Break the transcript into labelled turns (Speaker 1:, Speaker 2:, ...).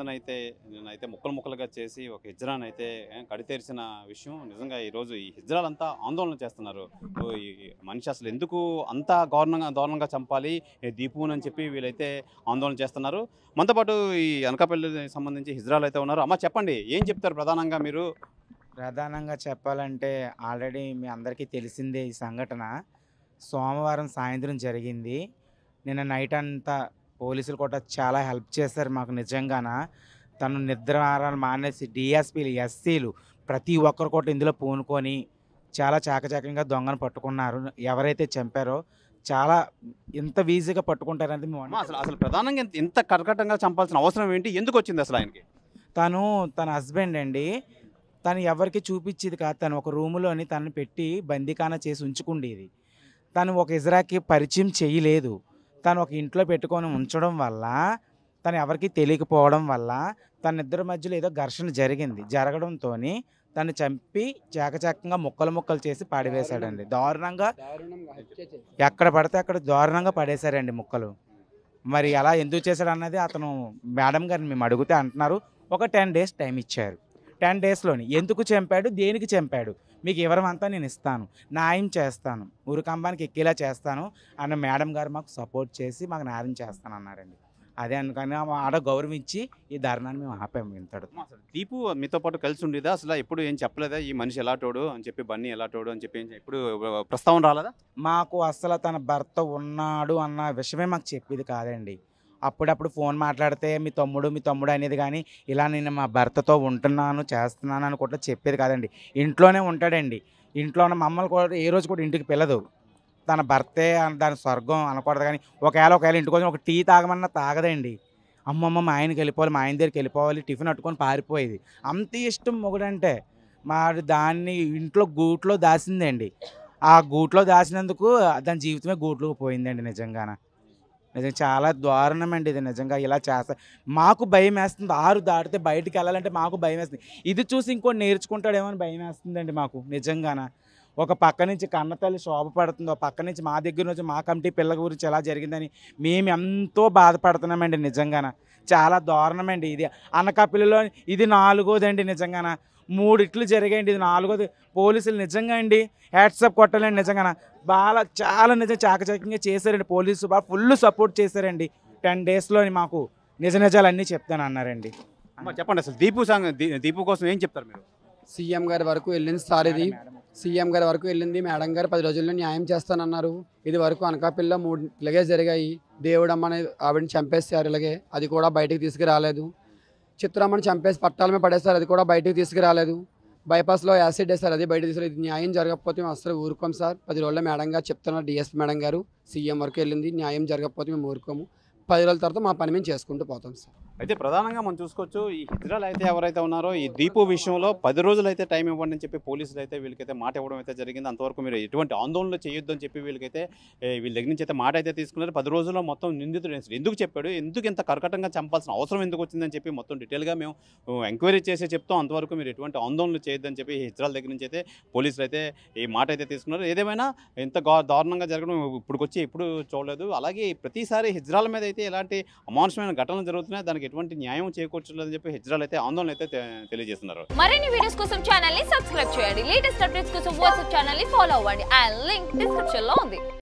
Speaker 1: మందినైతే నేనైతే ముక్కలు ముక్కలుగా చేసి ఒక హిజ్రాని అయితే కడితేర్చిన విషయం నిజంగా ఈరోజు ఈ హిజ్రాలంతా ఆందోళన చేస్తున్నారు. ఈ మనిషి అసలు ఎందుకు అంత దారుణంగా చంపాలి దీపుని అని చెప్పి వీళ్ళైతే ఆందోళన చేస్తున్నారు. మనతో పాటు ఈ అనకాపల్లికి సంబంధించి హిజ్రాలు అయితే ఉన్నారు. అమ్మ చెప్పండి, ఏం చెప్తారు ప్రధానంగా మీరు?
Speaker 2: ప్రధానంగా చెప్పాలంటే ఆల్రెడీ మీ అందరికీ తెలిసిందే ఈ సంఘటన. సోమవారం సాయంత్రం జరిగింది. నిన్న నైట్ అంతా పోలీసులు కూడా చాలా హెల్ప్ చేశారు మాకు నిజంగాన. తను నిద్రాహారాలు మానేసి డిఎస్పీలు, ఎస్సీలు ప్రతి ఒక్కరు కూడా ఇందులో పూనుకొని చాలా చాకచక్యంగా దొంగను పట్టుకున్నారు. ఎవరైతే చంపారో చాలా ఇంత ఈజీగా పట్టుకుంటారనేది మేము
Speaker 1: అసలు ప్రధానంగా ఇంత కర్కటంగా చంపాల్సిన అవసరం ఏంటి? ఎందుకు వచ్చింది అసలు ఆయనకి?
Speaker 2: తన హస్బెండ్ అండి. తను ఎవరికి చూపించేది కాదు. తను ఒక రూములోని తనని పెట్టి బందీఖానా చేసి ఉంచుకుండేది. తను ఒక ఇజ్రాకి పరిచయం చేయలేదు. తను ఒక ఇంట్లో పెట్టుకొని ఉంచడం వల్ల, తను ఎవరికి తెలియకపోవడం వల్ల తన ఇద్దరి మధ్యలో ఏదో ఘర్షణ జరగడంతో తను చంపి చాకచక్యంగా ముక్కలు చేసి పాడివేశాడండి. దారుణంగా ఎక్కడ పడితే అక్కడ దారుణంగా పడేశారండి ముక్కలు. మరి అలా ఎందుకు చేశాడు అన్నది అతను మేడం గారిని మేము అడిగితే అంటున్నారు ఒక 10 days టైం ఇచ్చారు. 10 daysలోని ఎందుకు చంపాడు, దేనికి చంపాడు, మీకు వివరమంతా నేను ఇస్తాను, న్యాయం చేస్తాను, ఊరుకంబానికి ఎక్కేలా చేస్తాను అన్న మేడం గారు మాకు సపోర్ట్ చేసి మాకు న్యాయం చేస్తాను అన్నారండి. అదే అందుకని ఆడ గౌరవించి ఈ ధర్నాన్ని మేము ఆపాము. ఇంతడు
Speaker 1: దీపు మీతో పాటు కలిసి ఉండేదా? అసలు ఎప్పుడు ఏం చెప్పలేదా ఈ మనిషి ఎలాటోడు అని చెప్పి, బన్నీ ఎలాటోడు అని చెప్పి ఎప్పుడు ప్రస్తావన రాలేదా?
Speaker 2: మాకు అసలు తన భర్త ఉన్నాడు అన్న విషయమే మాకు చెప్పేది కాదండి. అప్పుడప్పుడు ఫోన్ మాట్లాడితే మీ తమ్ముడు అనేది కానీ ఇలా నేను మా భర్తతో ఉంటున్నాను చేస్తున్నాను అని కూడా చెప్పేది కాదండి. ఇంట్లోనే ఉంటాడండి. ఇంట్లో ఉన్న మమ్మల్ని కూడా ఏ రోజు కూడా ఇంటికి పిల్లదు. తన భర్తే దాని స్వర్గం అనకూడదు. కానీ ఒకవేళ ఇంటికి వచ్చి ఒక టీ తాగమన్నా తాగదండి. అమ్మమ్మ మా ఆయనకి వెళ్ళిపోవాలి, మా ఆయన దగ్గరికి వెళ్ళిపోవాలి, టిఫిన్ అట్టుకొని పారిపోయేది. అంత ఇష్టం మొగుడంటే. దాన్ని ఇంట్లో గూట్లో దాసిందండి. ఆ గూట్లో దాసినందుకు దాని జీవితమే గూట్లోకి పోయిందండి. నిజంగా చాలా దారుణం అండి ఇది. నిజంగా ఇలా చేస్తా మాకు భయం వేస్తుంది. 6 దాటితే బయటికి వెళ్ళాలంటే మాకు భయం వేస్తుంది. ఇది చూసి ఇంకోటి నేర్చుకుంటాడేమో అని భయం వేస్తుందండి మాకు నిజంగాన. ఒక పక్క నుంచి కన్నతల్లి శోభ పడుతుంది, ఒక పక్క నుంచి మా దగ్గర నుంచి మా కమిటీ పిల్లల గురించి ఎలా జరిగిందని మేము ఎంతో బాధపడుతున్నామండి. నిజంగాన చాలా దారుణమండి ఇది. అనకాపల్లిలో ఇది 4వదండి. నిజంగాన 3 ఇట్లు జరిగాయండి, ఇది 4వది. పోలీసులు నిజంగా అండి హ్యాట్సప్ కొట్టాలండి. నిజంగా చాలా నిజం చాకచక్యంగా చేశారండి. పోలీసు బాగా ఫుల్ సపోర్ట్ చేశారండి. 10 daysలోని మాకు నిజాలన్నీ చెప్తాను అన్నారండి.
Speaker 1: చెప్పండి అసలు దీపు కోసం ఏం చెప్తారు మీరు?
Speaker 3: సీఎం గారి వరకు వెళ్ళింది సార్. ఇది సీఎం గారి వరకు వెళ్ళింది. మేడం గారు 10 రోజుల్లో న్యాయం చేస్తానన్నారు. ఇది వరకు అనకాపల్లిలో 3 ఇలాగే జరిగాయి. దేవుడమ్మని ఆవిడని చంపేస్తారు ఇలాగే, అది కూడా బయటకు తీసుకురాలేదు. చిత్రమ్మని చంపేసి పట్టాల మీద పడేస్తారు, అది కూడా బయటకు తీసుకురాలేదు. బైపాస్లో యాసిడ్ వేస్తారు, అది బయట తీసుకురాలేదు. ఇది న్యాయం జరగకపోతే మేము అసలు ఊరుకోం సార్. 10 రోజుల్లో మేడం గారు చెప్తున్నారు, డిఎస్పీ మేడం గారు సీఎం వరకు వెళ్ళింది. న్యాయం జరగకపోతే మేము ఊరుకోము. 10 రోజుల తర్వాత మా పని మేము చేసుకుంటూ పోతాం సార్.
Speaker 1: అయితే ప్రధానంగా మనం చూసుకోవచ్చు, ఈ హిజ్రాలు అయితే ఎవరైతే ఉన్నారో ఈ దీపు విషయంలో 10 రోజులు అయితే టైం ఇవ్వండి అని చెప్పి పోలీసులు అయితే వీళ్ళకైతే మాట ఇవ్వడం అయితే జరిగింది. అంతవరకు మీరు ఎటువంటి ఆందోళనలు చేయొద్దు అని చెప్పి వీళ్ళకైతే వీళ్ళ దగ్గర నుంచి అయితే మాట అయితే తీసుకున్నారు. 10 రోజుల్లో మొత్తం నిందితుడు ఎందుకు చెప్పాడు, ఎందుకు ఇంత కర్కటంగా చంపాల్సిన అవసరం ఎందుకు వచ్చిందని చెప్పి మొత్తం డీటెయిల్గా మేము ఎంక్వైరీ చేసి చెప్తాం. అంతవరకు మీరు ఎటువంటి ఆందోళనలు చేయొద్దని చెప్పి హిజ్రాల దగ్గర నుంచి అయితే పోలీసులు అయితే ఈ మాట అయితే తీసుకున్నారు. ఏదేమైనా ఇంత దారుణంగా జరగడం ఇప్పుడు చూడలేదు. అలాగే ప్రతిసారి హిజ్రాల మీద అయితే ఇలాంటి అమానుషమైన ఘటనలు జరుగుతున్నాయి, దానికి ఎటువంటి న్యాయం చేకూర్చలేదని చెప్పి హిజ్రాలు అయితే ఆందోళన అయితే తెలియజేస్తున్నారు.
Speaker 4: మరిన్ని వీడియోస్ కోసం ఛానల్ ని సబ్స్క్రైబ్ చేయండి. లేటెస్ట్ అప్డేట్స్ కోసం వాట్సాప్ ఛానల్ ని ఫాలో అవ్వండి. ఆ లింక్ డిస్క్రిప్షన్ లో ఉంది.